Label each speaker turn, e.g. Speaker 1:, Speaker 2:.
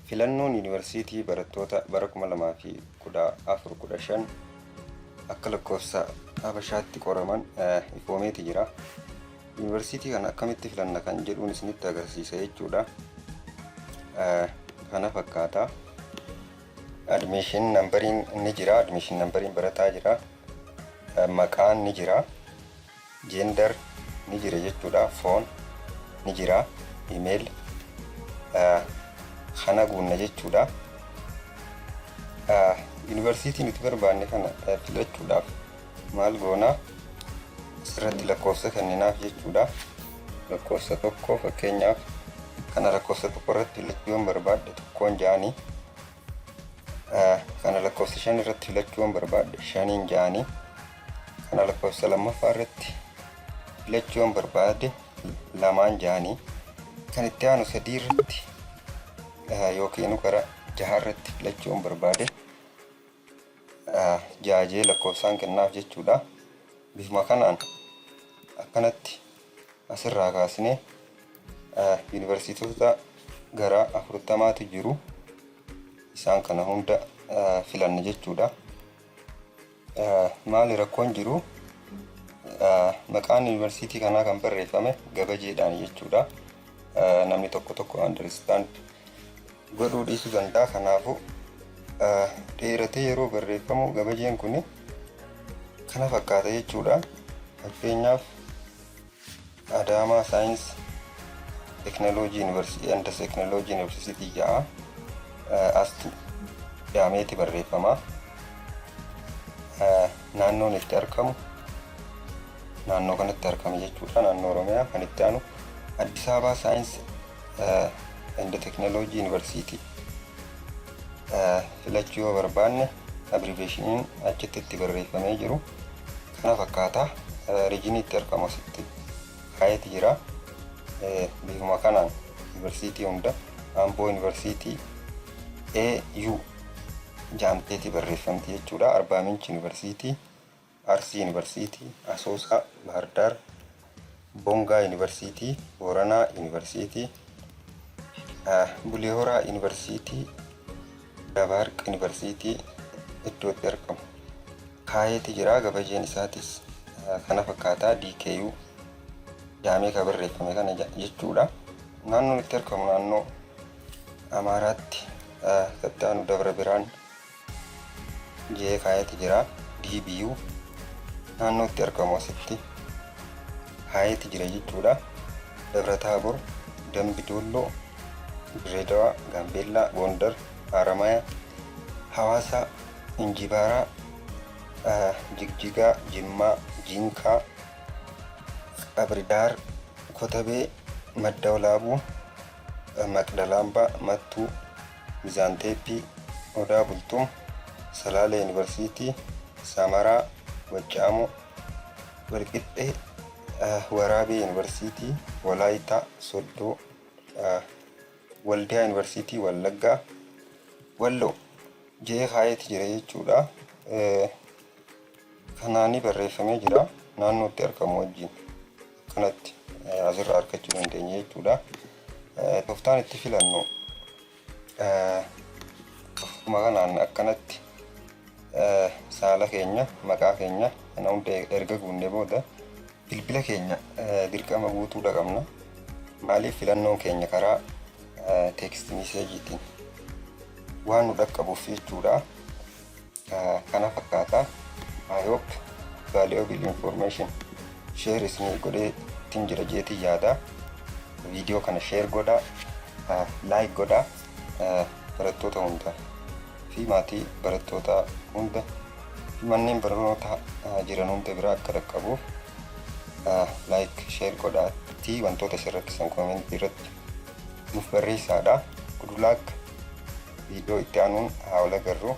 Speaker 1: Filannoon yuunivarsiitii barattoota bara 2014-15 akka lakkoofsa Habashaatti qoraman ifoomeeti jira. Yuunivarsiitii kana akkamitti filanna kan jedhuun isinitti agarsiisa jechuudha. Kana fakkaata. Admission nambariin ni jira. Admission nambariin barataa jira. Maqaan ni jira. Gender ni jira jechuudha. Phone ni jira. Email kana guunna jechuudha. Yuunivarsiitiin itti barbaanne kana filachuudhaaf maal goona? Asirratti lakkoofsa kenninaaf jechuudha. Lakkoofsa tokko fakkeenyaaf kana lakkoofsa tokko irratti filachuu barbaadde tokkoon jaanii. Kana lakkoofsa 5 irratti filachuu barbaadde 5 jaanii. Kana lakkoofsa lammaffaa irratti filachuu barbaadde 2 jaanii. Kan itti aanu 3 irratti yookiin gara 6 irratti filachuu barbaade jaajee lakkoofsaan kennaaf jechuudha. Bifuma kanaan akkanatti asirraa kaasnee yuunivarsiitota gara 40tu jiru. Isaan kana hunda filanna jechuudha. Maali rakkoon jiru? Maqaan yuunivarsiitii kanaa kan barreeffame gabajeedhaan jechuudha. Namni tokko understand godhuu dhiisuu danda'a. Kanaafuu dheeratee yeroo barreeffamu gabajeen kun kana fakkaata jechuudha. Fakkeenyaaf Adaamaa Saayinsii Teknooloojii Yuunivarsiitii and Teknooloojii Yuunivarsiitii ja'a astuu jaameeti barreeffama. Naannoon itti argamu naannoo kanatti argama jechuudha. Naannoo Oromiyaa. Kan itti aanu Addis Ababaa Saayinsii and Teknooloojii Yuunivarsiitii filachuu yoo barbaanne abbreviyeeshiniin achitti itti barreeffamee jiru kana fakkaata. Riijinii itti argamu asitti kaa'eeti jira. Bifuma kanaan yuunivarsiitii hunda Amboo Yuunivarsiitii AU jaamteeti barreeffamti jechuudha. Arbaa Minch Yuunivarsiitii, Arsii Yuunivarsiitii, Asoosaa, Bahar Daar, Bongaa Yuunivarsiitii, Booranaa Yuunivarsiitii, Bulee Horaa Yuunivarsiitii, Dabaarq Yuunivarsiitii iddootti argamu kaa'eeti jira. Gabajeen isaatis kana fakkaata. DKU jaamee kan barreeffame kana jechuudha. Naannoon itti argamu naannoo Amaaraatti Kattaanu Dabra Biraan jee kaa'eeti jira. DBU naannoo itti argamu asitti kaa'eeti jira jechuudha. Dabra Taabor, Dambi Dolloo, Dirreedawaa, Gaambeellaa, Gondar, Haramaya, Hawaasa, Injibaaraa, Jigjigaa, Jimmaa, Jinkaa, Abridaar, Kotabee, Madda Walaabuu, Maqdalaambaa, Mattuu, Mizaanteeppii, Odaa Bultuum, Salaalee Yuunivarsiitii, Samaraa, Waccaamoo, Walqixxee, Waraabee Yuunivarsiitii, Walaayitaa, Soddoo, Waldiyaa Yuunivarsiitii, Wallaggaa, Walloo jee kaa'eeti jira jechuudha. Kanaanii barreeffamee jira. Naannootti argamu wajjin kanatti asirraa argachuu dandeenya jechuudha. Tooftaan itti filannu akkuma kanaan akkanatti saala keenya, maqaa keenya kana hunda erga guunnee booda bilbila keenya dirqama guutuudha qabna. Maaliif filannoon keenya karaa teekst meseejiitiin waan nu dhaqqabuuf jechuudha. Kana fakkaata. I hope valuable information share isinii godhee ittiin jira jeetii yaada. Viidiyoo kana share godhaa, like godhaa. Barattoota hunda fi maatii barattoota hunda fi manneen barnootaa jiran hunda biraa akka dhaqqabuuf like share godhaatii wantoota isin rakkisan koomentii irratti nuuf barreessaadha. Good luck. Viidiyoo itti aanuun haa wal agarru.